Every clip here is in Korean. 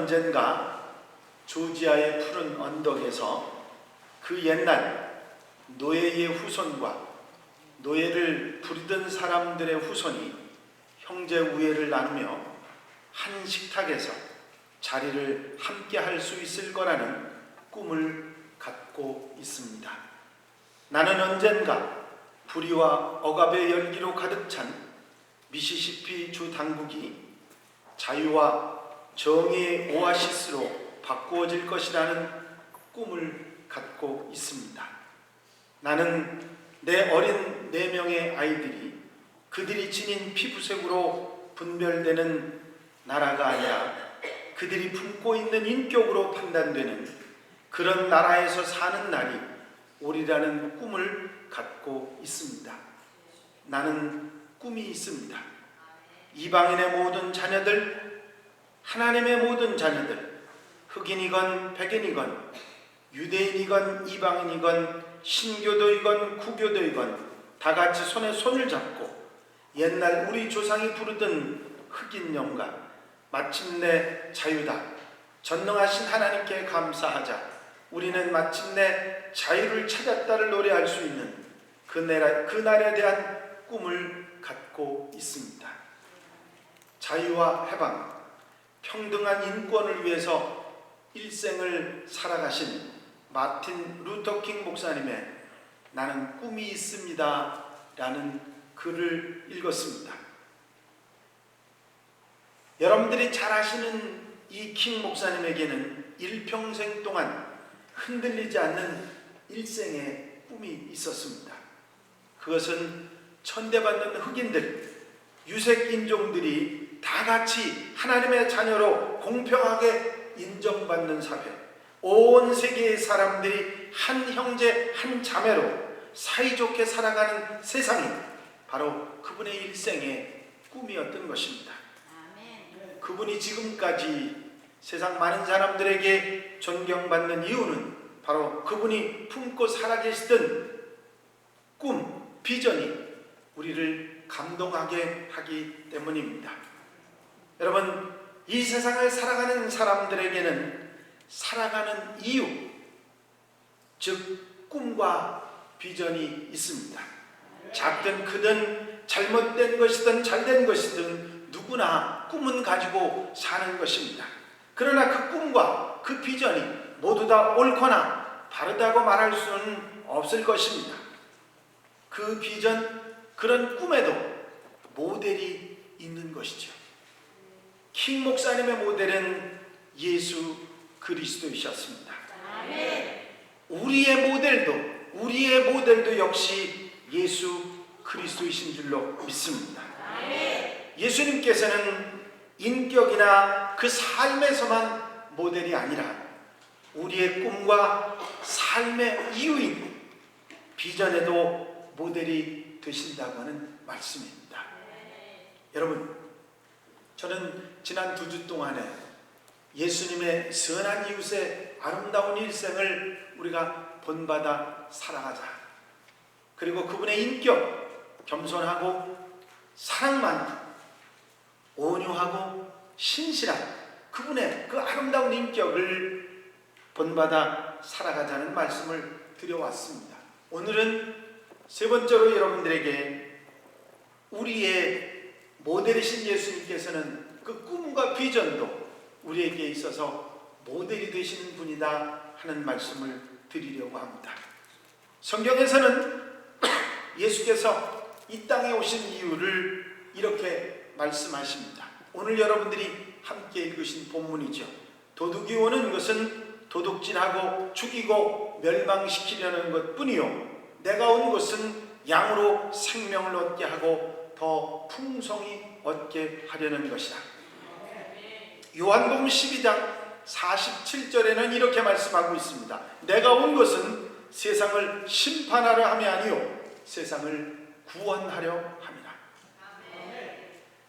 언젠가 조지아의 푸른 언덕에서 그 옛날 노예의 후손과 노예를 부리던 사람들의 후손이 형제 우애를 나누며 한 식탁에서 자리를 함께 할 수 있을 거라는 꿈을 갖고 있습니다. 나는 언젠가 불의와 억압의 열기로 가득 찬 미시시피 주 당국이 자유와 정의의 오아시스로 바꾸어질 것이라는 꿈을 갖고 있습니다. 나는 내 어린 4명의 아이들이 그들이 지닌 피부색으로 분별되는 나라가 아니라 그들이 품고 있는 인격으로 판단되는 그런 나라에서 사는 날이 오리라는 꿈을 갖고 있습니다. 나는 꿈이 있습니다. 이방인의 모든 자녀들, 하나님의 모든 자녀들, 흑인이건 백인이건 유대인이건 이방인이건 신교도이건 구교도이건 다 같이 손에 손을 잡고 옛날 우리 조상이 부르던 흑인 영가 마침내 자유다. 전능하신 하나님께 감사하자. 우리는 마침내 자유를 찾았다를 노래할 수 있는 그 날에 대한 꿈을 갖고 있습니다. 자유와 해방, 평등한 인권을 위해서 일생을 살아가신 마틴 루터킹 목사님의 나는 꿈이 있습니다 라는 글을 읽었습니다. 여러분들이 잘 아시는 이 킹 목사님에게는 일평생 동안 흔들리지 않는 일생의 꿈이 있었습니다. 그것은 천대받는 흑인들, 유색인종들이 다 같이 하나님의 자녀로 공평하게 인정받는 사회, 온 세계의 사람들이 한 형제 한 자매로 사이좋게 살아가는 세상이 바로 그분의 일생의 꿈이었던 것입니다. 그분이 지금까지 세상 많은 사람들에게 존경받는 이유는 바로 그분이 품고 살아계시던 꿈, 비전이 우리를 감동하게 하기 때문입니다. 여러분, 이 세상을 살아가는 사람들에게는 살아가는 이유, 즉 꿈과 비전이 있습니다. 작든 크든 잘못된 것이든 잘된 것이든 누구나 꿈은 가지고 사는 것입니다. 그러나 그 꿈과 그 비전이 모두 다 옳거나 바르다고 말할 수는 없을 것입니다. 그 비전, 그런 꿈에도 모델이 있는 것이죠. 킹 목사님의 모델은 예수 그리스도이셨습니다. 우리의 모델도 역시 예수 그리스도이신 줄로 믿습니다. 예수님께서는 인격이나 그 삶에서만 모델이 아니라 우리의 꿈과 삶의 이유인 비전에도 모델이 되신다고 하는 말씀입니다. 여러분, 저는 지난 2주 동안에 예수님의 선한 이웃의 아름다운 일생을 우리가 본받아 살아가자, 그리고 그분의 인격, 겸손하고 사랑 많고 온유하고 신실한 그분의 그 아름다운 인격을 본받아 살아가자는 말씀을 드려왔습니다. 오늘은 세 번째로 여러분들에게 우리의 모델이신 예수님께서는 그 꿈과 비전도 우리에게 있어서 모델이 되시는 분이다 하는 말씀을 드리려고 합니다. 성경에서는 예수께서 이 땅에 오신 이유를 이렇게 말씀하십니다. 오늘 여러분들이 함께 읽으신 본문이죠. 도둑이 오는 것은 도둑질하고 죽이고 멸망시키려는 것뿐이요 내가 온 것은 양으로 생명을 얻게 하고 더 풍성히 얻게 하려는 것이다. 요한복음 12장 47절에는 이렇게 말씀하고 있습니다. 내가 온 것은 세상을 심판하려 함이 아니요 세상을 구원하려 함이라.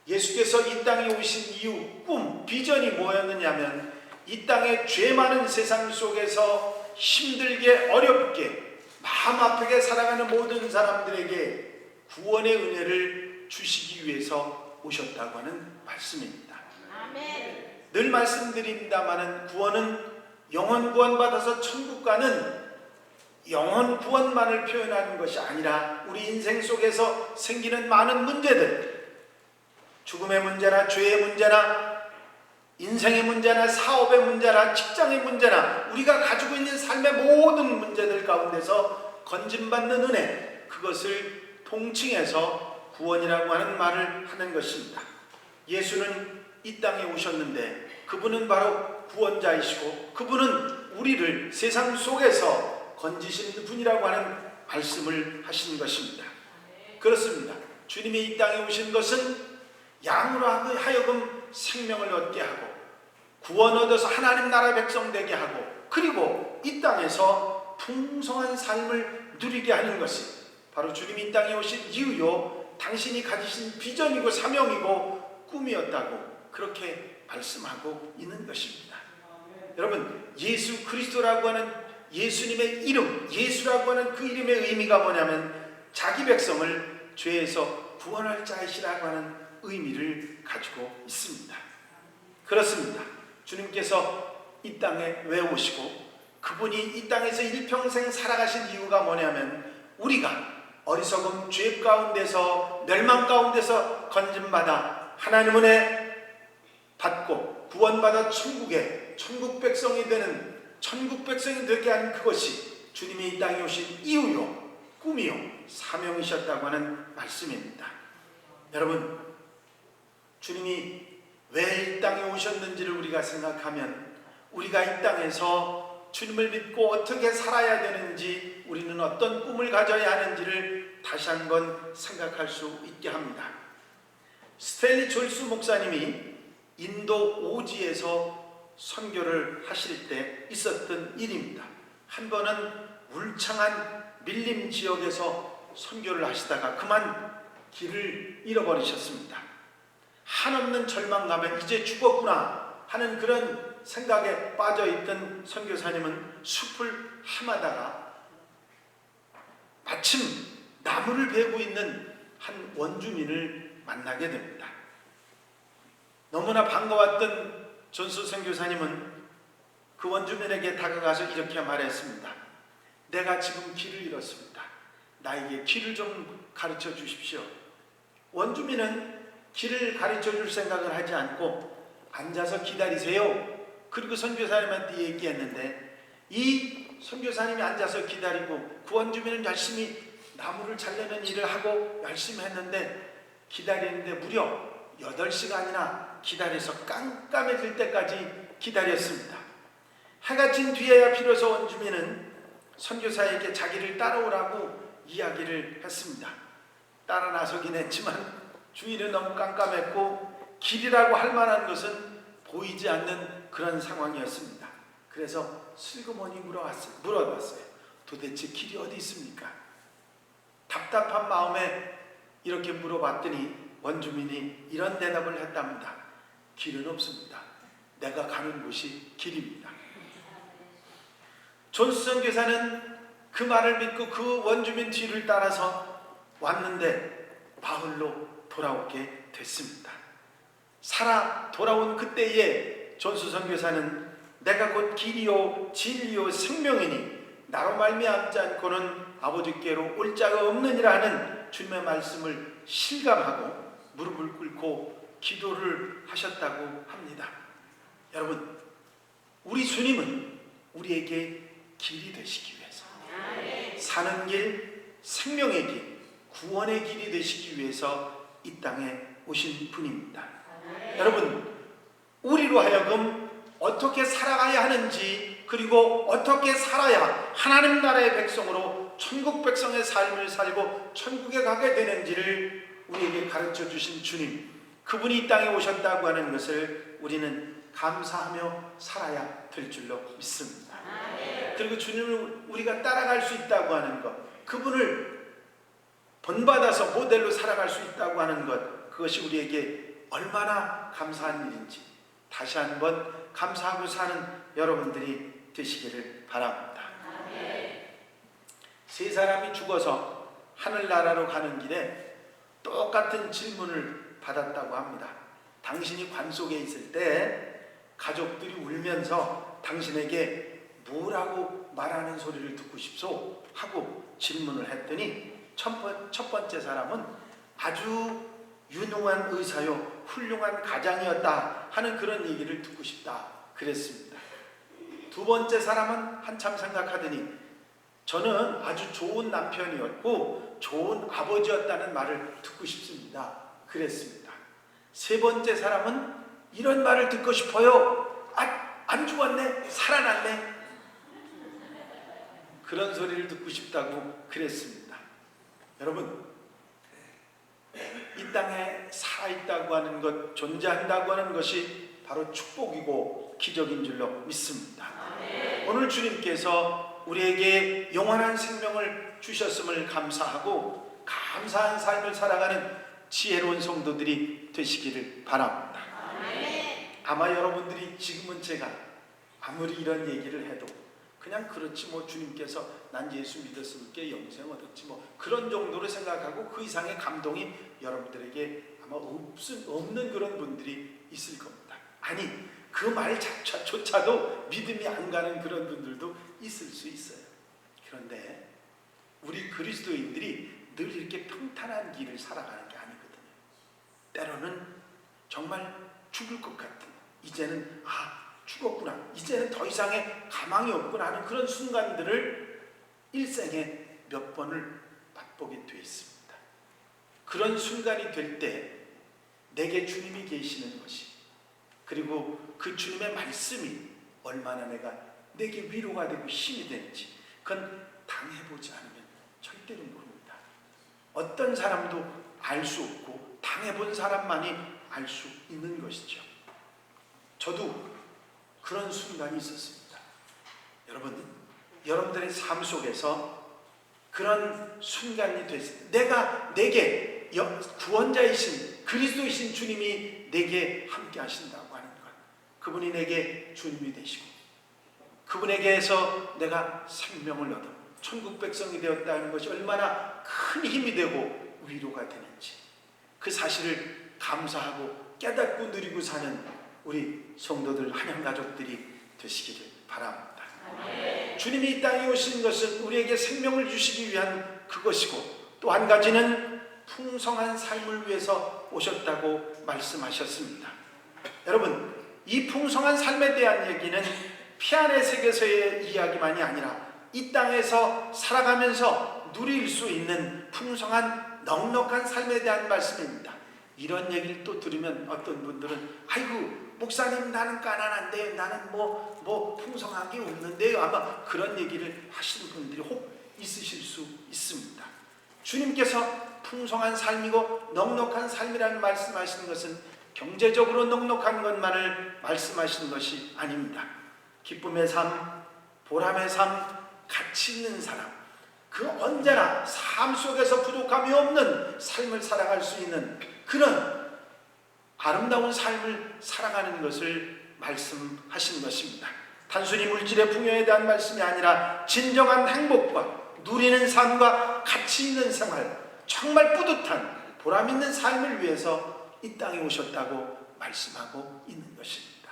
예수께서 이 땅에 오신 이유, 꿈, 비전이 뭐였느냐면 이 땅에 죄 많은 세상 속에서 힘들게 어렵게 마음 아프게 살아가는 모든 사람들에게 구원의 은혜를 주시기 위해서 오셨다고 하는 말씀입니다. 늘 말씀드립니다마는 구원은 영혼 구원받아서 천국 가는 영혼 구원만을 표현하는 것이 아니라 우리 인생 속에서 생기는 많은 문제들, 죽음의 문제나 죄의 문제나 인생의 문제나 사업의 문제나 직장의 문제나 우리가 가지고 있는 삶의 모든 문제들 가운데서 건진받는 은혜, 그것을 통칭해서 구원이라고 하는 말을 하는 것입니다. 예수는 이 땅에 오셨는데 그분은 바로 구원자이시고 그분은 우리를 세상 속에서 건지시는 분이라고 하는 말씀을 하신 것입니다. 그렇습니다. 주님이 이 땅에 오신 것은 양으로 하여금 생명을 얻게 하고 구원 얻어서 하나님 나라 백성 되게 하고 그리고 이 땅에서 풍성한 삶을 누리게 하는 것이 바로 주님이 이 땅에 오신 이유요, 당신이 가지신 비전이고 사명이고 꿈이었다고 그렇게 말씀하고 있는 것입니다. 여러분, 예수 그리스도라고 하는 예수님의 이름, 예수라고 하는 그 이름의 의미가 뭐냐면 자기 백성을 죄에서 구원할 자이시라고 하는 의미를 가지고 있습니다. 그렇습니다. 주님께서 이 땅에 왜 오시고 그분이 이 땅에서 일평생 살아가신 이유가 뭐냐면 우리가 어리석음 죄 가운데서 멸망 가운데서 건짐받아 하나님 은혜 받고 구원받아 천국 백성이 되는 천국 백성이 되게 한 그것이 주님이 이 땅에 오신 이유요, 꿈이요, 사명이셨다고 하는 말씀입니다. 여러분, 주님이 왜 이 땅에 오셨는지를 우리가 생각하면 우리가 이 땅에서 주님을 믿고 어떻게 살아야 되는지 우리는 어떤 꿈을 가져야 하는지를 다시 한번 생각할 수 있게 합니다. 스탠리 졸스 목사님이 인도 오지에서 선교를 하실 때 있었던 일입니다. 한 번은 울창한 밀림 지역에서 선교를 하시다가 그만 길을 잃어버리셨습니다. 한없는 절망감에 이제 죽었구나 하는 그런 생각에 빠져있던 선교사님은 숲을 헤매다가 마침 나무를 베고 있는 한 원주민을 만나게 됩니다. 너무나 반가웠던 존스 선교사님은 그 원주민에게 다가가서 이렇게 말했습니다. 내가 지금 길을 잃었습니다. 나에게 길을 좀 가르쳐 주십시오. 원주민은 길을 가르쳐 줄 생각을 하지 않고 앉아서 기다리세요. 그리고 선교사님한테 얘기했는데 이 선교사님이 앉아서 기다리고 그 원주민은 열심히 나무를 잘라내는 일을 하고 열심히 했는데 기다리는데 무려 8시간이나 기다려서 깜깜해질 때까지 기다렸습니다. 해가 진 뒤에야 비로소 원주민은 선교사에게 자기를 따라오라고 이야기를 했습니다. 따라 나서긴 했지만 주위는 너무 깜깜했고 길이라고 할 만한 것은 보이지 않는 그런 상황이었습니다. 그래서 슬그머니 물어봤어요. 도대체 길이 어디 있습니까? 답답한 마음에 이렇게 물어봤더니 원주민이 이런 대답을 했답니다. 길은 없습니다. 내가 가는 곳이 길입니다. 존스 선교사는 그 말을 믿고 그 원주민 뒤를 따라서 왔는데 바울로 돌아오게 됐습니다. 살아 돌아온 그때에 존스 선교사는 내가 곧 길이요 진리요 생명이니 나로 말미암지 않고는 아버지께로 올 자가 없느니라 하는 주님의 말씀을 실감하고 무릎을 꿇고 기도를 하셨다고 합니다. 여러분, 우리 주님은 우리에게 길이 되시기 위해서 사는 길, 생명의 길, 구원의 길이 되시기 위해서 이 땅에 오신 분입니다. 여러분, 우리로 하여금 어떻게 살아가야 하는지 그리고 어떻게 살아야 하나님 나라의 백성으로 천국 백성의 삶을 살고 천국에 가게 되는지를 우리에게 가르쳐 주신 주님, 그분이 이 땅에 오셨다고 하는 것을 우리는 감사하며 살아야 될 줄로 믿습니다. 그리고 주님을 우리가 따라갈 수 있다고 하는 것, 그분을 본받아서 모델로 살아갈 수 있다고 하는 것, 그것이 우리에게 얼마나 감사한 일인지 다시 한번 감사하고 사는 여러분들이 되시기를 바랍니다. 세 사람이 죽어서 하늘나라로 가는 길에 똑같은 질문을 받았다고 합니다. 당신이 관 속에 있을 때 가족들이 울면서 당신에게 뭐라고 말하는 소리를 듣고 싶소? 하고 질문을 했더니 첫 번째 사람은 아주 유능한 의사요, 훌륭한 가장이었다 하는 그런 얘기를 듣고 싶다 그랬습니다. 두 번째 사람은 한참 생각하더니 저는 아주 좋은 남편이었고 좋은 아버지였다는 말을 듣고 싶습니다 그랬습니다. 세 번째 사람은 이런 말을 듣고 싶어요. 안 죽었네, 살아났네, 그런 소리를 듣고 싶다고 그랬습니다. 여러분, 이 땅에 살아있다고 하는 것, 존재한다고 하는 것이 바로 축복이고 기적인 줄로 믿습니다. 오늘 주님께서 우리에게 영원한 생명을 주셨음을 감사하고 감사한 삶을 살아가는 지혜로운 성도들이 되시기를 바랍니다. 아마 여러분들이 지금은 제가 아무리 이런 얘기를 해도 그냥 그렇지 뭐 주님께서 난 예수 믿었으니까 영생 얻었지 뭐 그런 정도로 생각하고 그 이상의 감동이 여러분들에게 아마 없는 그런 분들이 있을 겁니다. 아니 그 말조차도 믿음이 안 가는 그런 분들도 있을 수 있어요. 그런데 우리 그리스도인들이 늘 이렇게 평탄한 길을 살아가는 게 아니거든요. 때로는 정말 죽을 것 같은, 이제는 죽었구나, 이제는 더 이상의 가망이 없구나 하는 그런 순간들을 일생에 몇 번을 맛보게 되어 있습니다. 그런 순간이 될 때 내게 주님이 계시는 것이, 그리고 그 주님의 말씀이 얼마나 내게 위로가 되고 힘이 되는지 그건 당해보지 않으면 절대로 모릅니다. 어떤 사람도 알 수 없고 당해본 사람만이 알 수 있는 것이죠. 저도 그런 순간이 있었습니다. 여러분들의 삶 속에서 그런 순간이 됐을 때 내게 구원자이신 그리스도이신 주님이 내게 함께 하신다고 하는 것, 그분이 내게 주님이 되시고 그분에게서 내가 생명을 얻어 천국 백성이 되었다는 것이 얼마나 큰 힘이 되고 위로가 되는지 그 사실을 감사하고 깨닫고 누리고 사는 우리 성도들, 한양 가족들이 되시기를 바랍니다. 주님이 이 땅에 오신 것은 우리에게 생명을 주시기 위한 그것이고 또 한 가지는 풍성한 삶을 위해서 오셨다고 말씀하셨습니다. 여러분, 이 풍성한 삶에 대한 얘기는 피안의 세계에서의 이야기만이 아니라 이 땅에서 살아가면서 누릴 수 있는 풍성한 넉넉한 삶에 대한 말씀입니다. 이런 얘기를 또 들으면 어떤 분들은 아이고 목사님 나는 가난한데 나는 뭐 풍성한 게 없는데요, 아마 그런 얘기를 하시는 분들이 혹 있으실 수 있습니다. 주님께서 풍성한 삶이고 넉넉한 삶이라는 말씀하시는 것은 경제적으로 넉넉한 것만을 말씀하시는 것이 아닙니다. 기쁨의 삶, 보람의 삶, 가치 있는 사람, 그 언제나 삶 속에서 부족함이 없는 삶을 살아갈 수 있는 그런 아름다운 삶을 살아가는 것을 말씀하신 것입니다. 단순히 물질의 풍요에 대한 말씀이 아니라 진정한 행복과 누리는 삶과 가치 있는 생활, 정말 뿌듯한 보람 있는 삶을 위해서 이 땅에 오셨다고 말씀하고 있는 것입니다.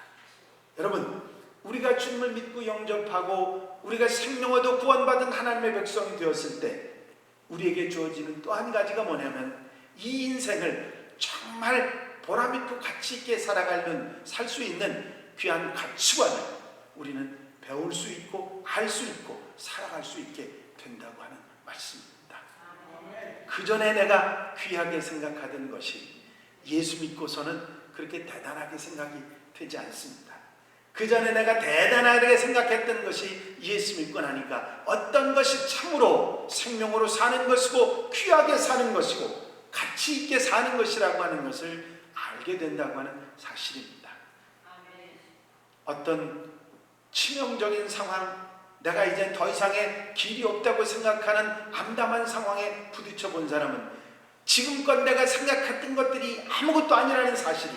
여러분, 우리가 주님을 믿고 영접하고 우리가 생명 얻어 구원받은 하나님의 백성이 되었을 때 우리에게 주어지는 또 한 가지가 뭐냐면 이 인생을 정말 보람있고 가치있게 살 수 있는 귀한 가치관을 우리는 배울 수 있고 알 수 있고 살아갈 수 있게 된다고 하는 말씀입니다. 그 전에 내가 귀하게 생각하던 것이 예수 믿고서는 그렇게 대단하게 생각이 되지 않습니다. 그 전에 내가 대단하게 생각했던 것이 예수 믿고 나니까 어떤 것이 참으로 생명으로 사는 것이고 귀하게 사는 것이고 가치 있게 사는 것이라고 하는 것을 알게 된다고 하는 사실입니다. 어떤 치명적인 상황, 내가 이제 더 이상의 길이 없다고 생각하는 암담한 상황에 부딪혀 본 사람은 지금껏 내가 생각했던 것들이 아무것도 아니라는 사실을,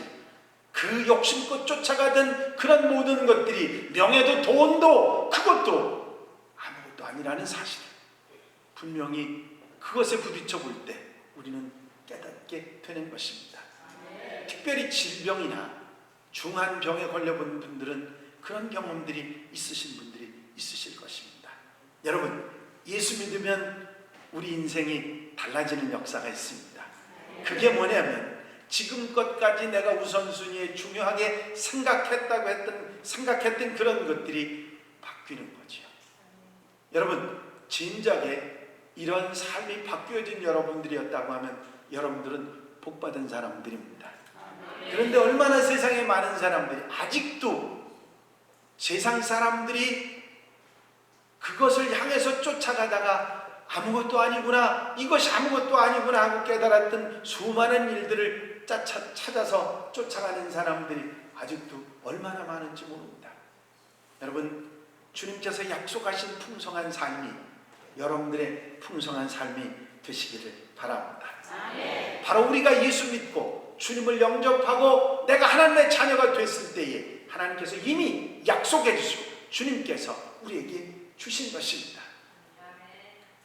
그 욕심껏 쫓아가던 그런 모든 것들이 명예도 돈도 그것도 아무것도 아니라는 사실, 분명히 그것에 부딪혀 볼 때 우리는 깨닫게 되는 것입니다. 특별히 질병이나 중한 병에 걸려본 분들은 그런 경험들이 있으신 분들이 있으실 것입니다. 여러분, 예수 믿으면 우리 인생이 달라지는 역사가 있습니다. 그게 뭐냐면 지금껏까지 내가 우선순위에 중요하게 생각했던 그런 것들이 바뀌는 거죠. 여러분, 진작에 이런 삶이 바뀌어진 여러분들이었다고 하면 여러분들은 복받은 사람들입니다. 그런데 얼마나 세상에 많은 사람들이 아직도 세상 사람들이 그것을 향해서 쫓아가다가 아무것도 아니구나, 이것이 아무것도 아니구나 하고 깨달았던 수많은 일들을 찾아서 쫓아가는 사람들이 아직도 얼마나 많은지 모릅니다. 여러분, 주님께서 약속하신 풍성한 삶이 여러분들의 풍성한 삶이 되시기를 바랍니다. 바로 우리가 예수 믿고 주님을 영접하고 내가 하나님의 자녀가 됐을 때에 하나님께서 이미 약속해 주시고 주님께서 우리에게 주신 것입니다.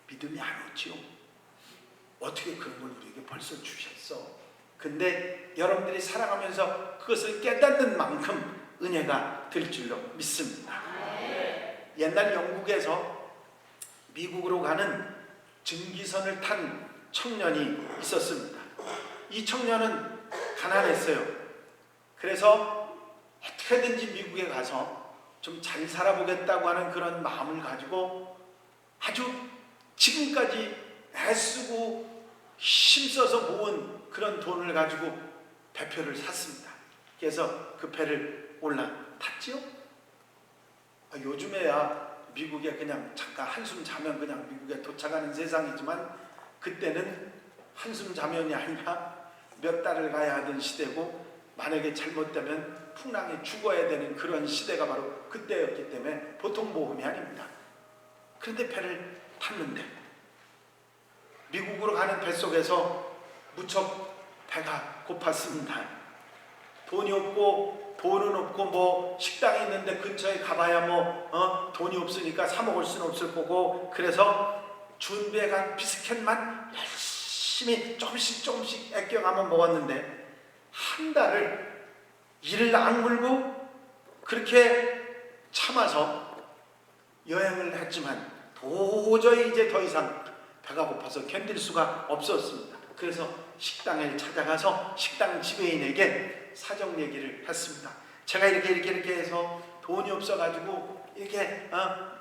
믿음이 안 오지요. 어떻게 그런 걸 우리에게 벌써 주셨어? 근데 여러분들이 살아가면서 그것을 깨닫는 만큼 은혜가 될 줄로 믿습니다. 옛날 영국에서 미국으로 가는 증기선을 탄 청년이 있었습니다. 이 청년은 가난했어요. 그래서 어떻게든지 미국에 가서 좀 잘 살아보겠다고 하는 그런 마음을 가지고 아주 지금까지 애쓰고 힘써서 모은 그런 돈을 가지고 배표를 샀습니다. 그래서 그 배를 올라탔지요. 요즘에야 미국에 그냥 잠깐 한숨 자면 그냥 미국에 도착하는 세상이지만 그때는 한숨 자면이 아니라 몇 달을 가야 하던 시대고 만약에 잘못되면 풍랑에 죽어야 되는 그런 시대가 바로 그때였기 때문에 보통 모험이 아닙니다. 그런데 배를 탔는데 미국으로 가는 뱃속에서 무척 배가 고팠습니다. 돈이 없고 돈은 없고 뭐 식당이 있는데 근처에 가봐야 돈이 없으니까 사 먹을 수는 없을 거고, 그래서 준비해간 비스켓만 열심히 조금씩 아껴가면 먹었는데 한 달을 이를 악물고 그렇게 참아서 여행을 했지만 도저히 이제 더 이상 배가 고파서 견딜 수가 없었습니다. 그래서 식당을 찾아가서 식당 지배인에게 사정 얘기를 했습니다. 제가 이렇게 해서 돈이 없어가지고 이렇게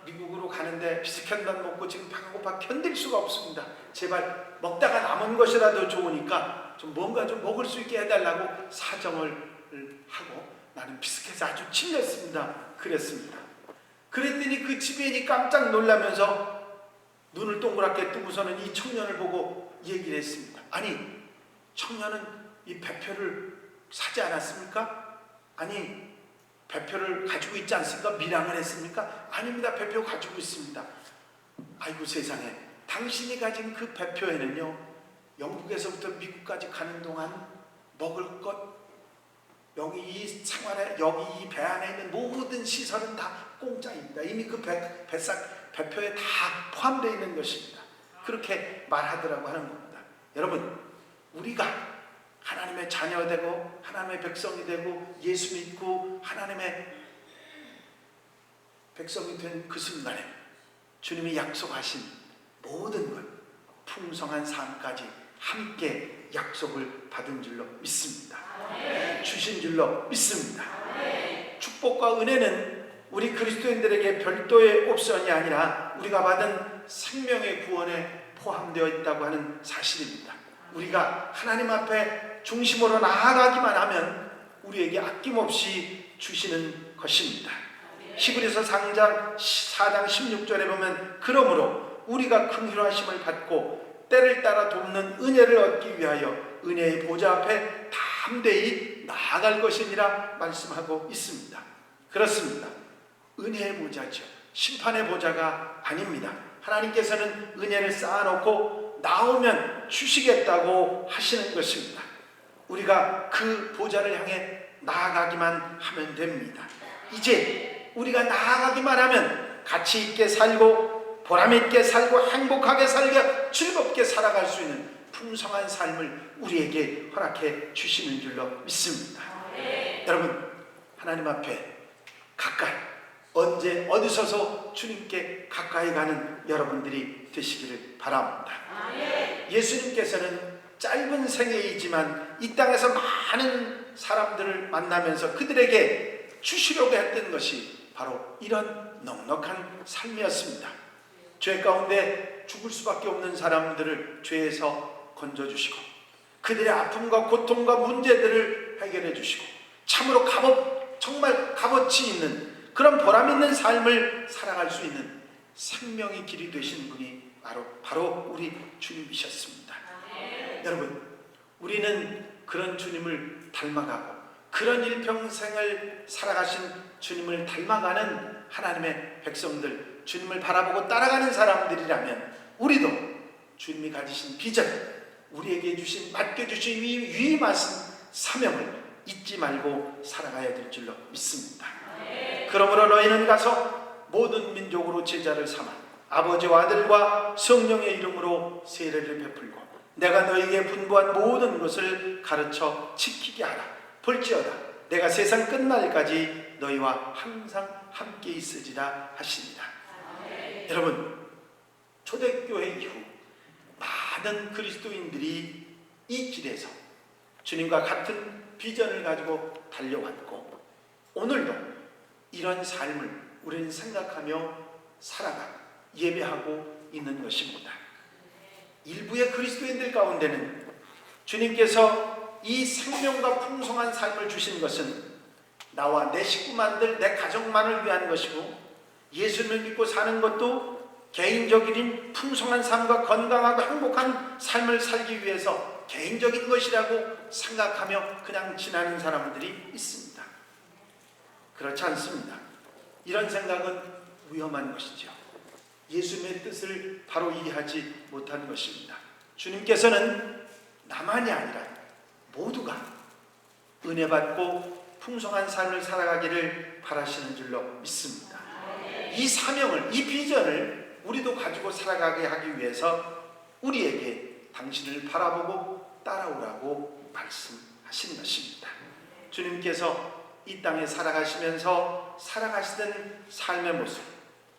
미국으로 가는데 비스켓만 먹고 지금 배가 고파 견딜 수가 없습니다. 제발 먹다가 남은 것이라도 좋으니까 좀 뭔가 좀 먹을 수 있게 해달라고 사정을 하고 나는 비스켓을 아주 질렸습니다. 그랬습니다. 그랬더니 그 지배인이 깜짝 놀라면서 눈을 동그랗게 뜨고서는 이 청년을 보고 얘기를 했습니다. 아니, 청년은 이 배표를 사지 않았습니까? 아니, 배표를 가지고 있지 않습니까? 밀항을 했습니까? 아닙니다. 배표 가지고 있습니다. 아이고 세상에, 당신이 가진 그 배표에는요, 영국에서부터 미국까지 가는 동안 먹을 것, 여기 이 생활에, 여기 이 배 안에 있는 모든 시설은 다 공짜입니다. 이미 그 배표에 다 포함되어 있는 것입니다. 그렇게 말하더라고 하는 겁니다. 여러분, 우리가 하나님의 자녀가 되고 하나님의 백성이 되고 예수 믿고 하나님의 백성이 된 그 순간에 주님이 약속하신 모든 것, 풍성한 삶까지 함께 약속을 받은 줄로 믿습니다. 주신 줄로 믿습니다. 축복과 은혜는 우리 그리스도인들에게 별도의 옵션이 아니라 우리가 받은 생명의 구원에 포함되어 있다고 하는 사실입니다. 우리가 하나님 앞에 중심으로 나아가기만 하면 우리에게 아낌없이 주시는 것입니다. 히브리서 4장 16절에 보면 그러므로 우리가 긍휼하심을 받고 때를 따라 돕는 은혜를 얻기 위하여 은혜의 보좌 앞에 담대히 나아갈 것이니라 말씀하고 있습니다. 그렇습니다. 은혜의 보좌죠. 심판의 보좌가 아닙니다. 하나님께서는 은혜를 쌓아놓고 나오면 주시겠다고 하시는 것입니다. 우리가 그 보좌를 향해 나아가기만 하면 됩니다. 이제 우리가 나아가기만 하면 가치 있게 살고 보람 있게 살고 행복하게 살고 즐겁게 살아갈 수 있는 풍성한 삶을 우리에게 허락해 주시는 줄로 믿습니다. 여러분, 하나님 앞에 가까이, 언제 어디서서 주님께 가까이 가는 여러분들이 되시기를 바랍니다. 예수님께서는 짧은 생애이지만 이 땅에서 많은 사람들을 만나면서 그들에게 주시려고 했던 것이 바로 이런 넉넉한 삶이었습니다. 죄 가운데 죽을 수밖에 없는 사람들을 죄에서 건져주시고, 그들의 아픔과 고통과 문제들을 해결해 주시고, 참으로 정말 값어치 있는 그런 보람 있는 삶을 살아갈 수 있는 생명의 길이 되신 분이 바로 우리 주님이셨습니다. 여러분, 우리는 그런 주님을 닮아가고 그런 일평생을 살아가신 주님을 닮아가는 하나님의 백성들, 주님을 바라보고 따라가는 사람들이라면 우리도 주님이 가지신 비전, 우리에게 맡겨주신 위임하신 사명을 잊지 말고 살아가야 될 줄로 믿습니다. 그러므로 너희는 가서 모든 민족으로 제자를 삼아 아버지와 아들과 성령의 이름으로 세례를 베풀고 내가 너희에게 분부한 모든 것을 가르쳐 지키게 하라. 볼지어다 내가 세상 끝날까지 너희와 항상 함께 있으리라 하시니라. 여러분, 초대교회 이후 많은 그리스도인들이 이 길에서 주님과 같은 비전을 가지고 달려왔고, 오늘도 이런 삶을 우리는 생각하며 살아가고 예배하고 있는 것입니다. 일부의 그리스도인들 가운데는 주님께서 이 생명과 풍성한 삶을 주신 것은 나와 내 식구만들, 내 가족만을 위한 것이고, 예수님을 믿고 사는 것도 개인적인 풍성한 삶과 건강하고 행복한 삶을 살기 위해서 개인적인 것이라고 생각하며 그냥 지나는 사람들이 있습니다. 그렇지 않습니다. 이런 생각은 위험한 것이죠. 예수님의 뜻을 바로 이해하지 못한 것입니다. 주님께서는 나만이 아니라 모두가 은혜 받고 풍성한 삶을 살아가기를 바라시는 줄로 믿습니다. 이 사명을, 이 비전을 우리도 가지고 살아가게 하기 위해서 우리에게 당신을 바라보고 따라오라고 말씀하신 것입니다. 주님께서 이 땅에 살아가시면서 살아가시던 삶의 모습,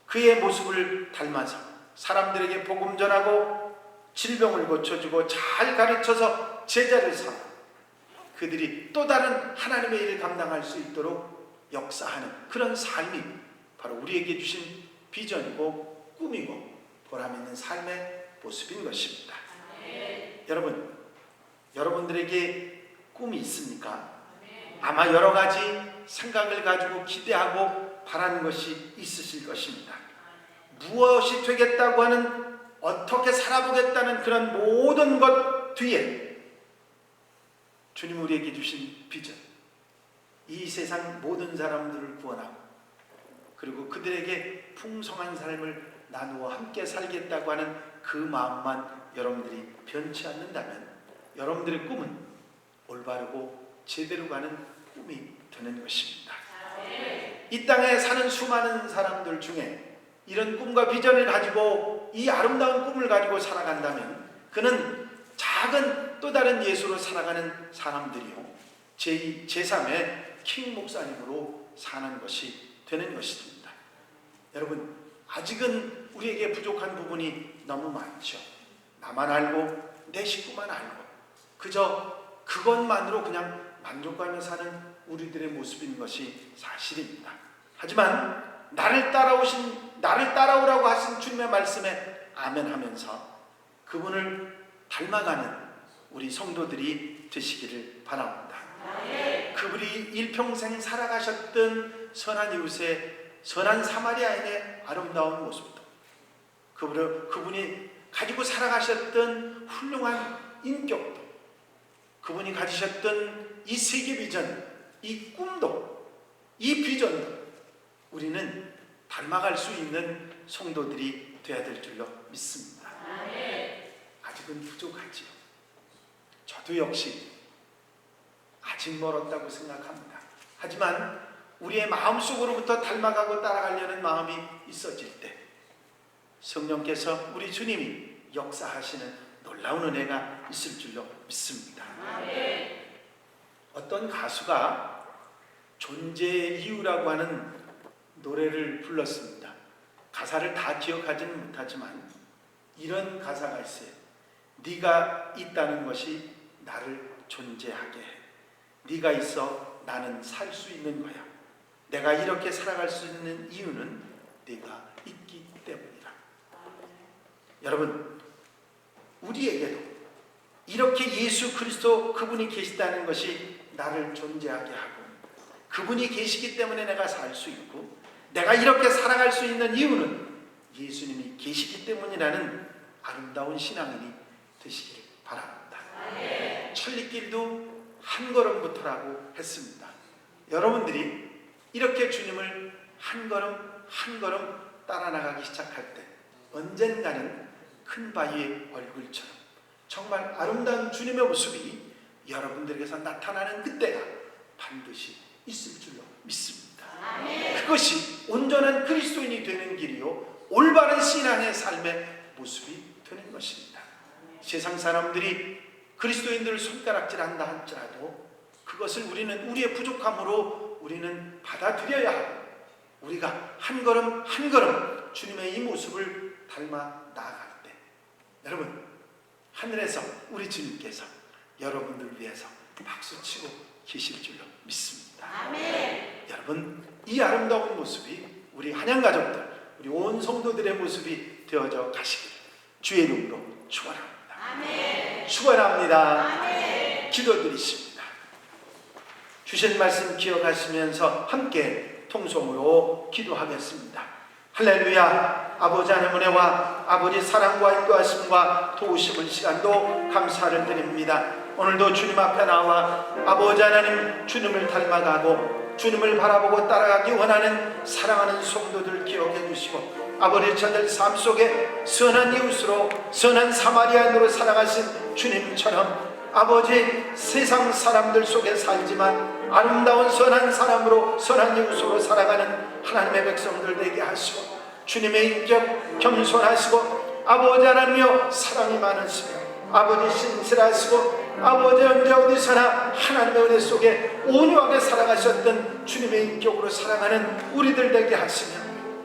그의 모습을 닮아서 사람들에게 복음 전하고 질병을 고쳐주고 잘 가르쳐서 제자를 삼아 그들이 또 다른 하나님의 일을 감당할 수 있도록 역사하는 그런 삶이 바로 우리에게 주신 비전이고 꿈이고 보람 있는 삶의 모습인 것입니다. 여러분, 여러분들에게 꿈이 있습니까? 아마 여러 가지 생각을 가지고 기대하고 바라는 것이 있으실 것입니다. 무엇이 되겠다고 하는, 어떻게 살아보겠다는 그런 모든 것 뒤에 주님 우리에게 주신 비전, 이 세상 모든 사람들을 구원하고 그리고 그들에게 풍성한 삶을 나누어 함께 살겠다고 하는 그 마음만 여러분들이 변치 않는다면 여러분들의 꿈은 올바르고 제대로 가는 꿈이 되는 것입니다. 이 땅에 사는 수많은 사람들 중에 이런 꿈과 비전을 가지고 이 아름다운 꿈을 가지고 살아간다면 그는 작은 또 다른 예수로 살아가는 사람들이요, 제2, 제3의 킹 목사님으로 사는 것이 되는 것입니다. 여러분, 아직은 우리에게 부족한 부분이 너무 많죠. 나만 알고 내 식구만 알고 그저 그것만으로 그냥 만족하며 사는 우리들의 모습인 것이 사실입니다. 하지만 나를 따라오라고 하신 주님의 말씀에 아멘하면서 그분을 닮아가는 우리 성도들이 되시기를 바랍니다. 그분이 일평생 살아가셨던 선한 이웃의, 선한 사마리아인의 아름다운 모습도, 그분이 가지고 살아가셨던 훌륭한 인격도, 그분이 가지셨던 이 세계 비전, 이 꿈도, 이 비전도 우리는 닮아갈 수 있는 성도들이 되어야 될 줄로 믿습니다. 아직은 부족하지요. 저도 역시 아직 멀었다고 생각합니다. 하지만 우리의 마음속으로부터 닮아가고 따라가려는 마음이 있어질 때 성령께서, 우리 주님이 역사하시는 놀라운 은혜가 있을 줄로 믿습니다. 어떤 가수가 존재의 이유라고 하는 노래를 불렀습니다. 가사를 다 기억하지는 못하지만 이런 가사가 있어요. 네가 있다는 것이 나를 존재하게 해. 네가 있어 나는 살 수 있는 거야. 내가 이렇게 살아갈 수 있는 이유는 네가 있기 때문이라. 여러분, 우리에게도 이렇게 예수 그리스도 그분이 계시다는 것이 나를 존재하게 하고, 그분이 계시기 때문에 내가 살 수 있고, 내가 이렇게 살아갈 수 있는 이유는 예수님이 계시기 때문이라는 아름다운 신앙인이 되시기를 바랍니다. 천리길도 한 걸음부터라고 했습니다. 여러분들이 이렇게 주님을 한 걸음 한 걸음 따라 나가기 시작할 때 언젠가는 큰 바위의 얼굴처럼 정말 아름다운 주님의 모습이 여러분들에게서 나타나는 그때가 반드시 있을 줄로 믿습니다. 그것이 온전한 그리스도인이 되는 길이요, 올바른 신앙의 삶의 모습이 되는 것입니다. 세상 사람들이 그리스도인들을 손가락질한다 할지라도 그것을 우리는 우리의 부족함으로 우리는 받아들여야 하고, 우리가 한 걸음 한 걸음 주님의 이 모습을 닮아 나아갈 때, 여러분, 하늘에서 우리 주님께서 여러분들을 위해서 박수치고 계실 줄로 믿습니다. 아멘. 여러분, 이 아름다운 모습이 우리 한양가족들, 우리 온 성도들의 모습이 되어져 가시길 주의 이름으로 축원합니다. 아멘. 축원합니다. 아멘. 기도드리십니다. 주신 말씀 기억하시면서 함께 통성으로 기도하겠습니다. 할렐루야. 아버지 하나님의 은혜와 아버지 사랑과 인도하심과 도우심을 시간도 감사를 드립니다. 오늘도 주님 앞에 나와 아버지 하나님 주님을 닮아가고 주님을 바라보고 따라가기 원하는 사랑하는 성도들 기억해 주시고, 아버지 저들 삶 속에 선한 이웃으로 선한 사마리아인으로 살아가신 주님처럼 아버지 세상 사람들 속에 살지만 아름다운 선한 사람으로 선한 이웃으로 살아가는 하나님의 백성들 되게 하시고, 주님의 인격 겸손하시고 아버지 하나님이여 사랑이 많으시며 아버지 신실하시고 아버지 언제 어디서나 하나님의 은혜 속에 온유하게 살아가셨던 주님의 인격으로 살아가는 우리들 되게 하시며,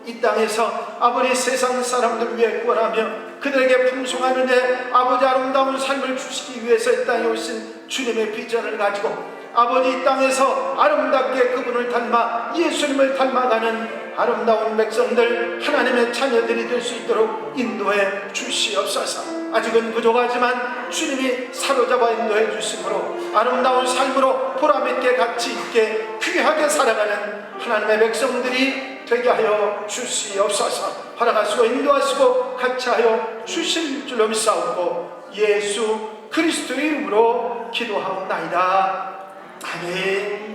이 땅에서 아버지 세상 사람들 위해 구원하며 그들에게 풍성한 은혜 아버지 아름다운 삶을 주시기 위해서 이 땅에 오신 주님의 비전을 가지고 아버지 이 땅에서 아름답게 그분을 닮아 예수님을 닮아가는 아름다운 백성들, 하나님의 자녀들이 될 수 있도록 인도해 주시옵소서. 아직은 부족하지만 주님이 사로잡아 인도해 주심으로 아름다운 삶으로 보람있게 가치 있게 귀하게 살아가는 하나님의 백성들이 되게 하여 주시옵소서. 허락하시고 인도하시고 같이 하여 주실 줄로 믿사옵고 예수 그리스도의 이름으로 기도하옵나이다. 아멘.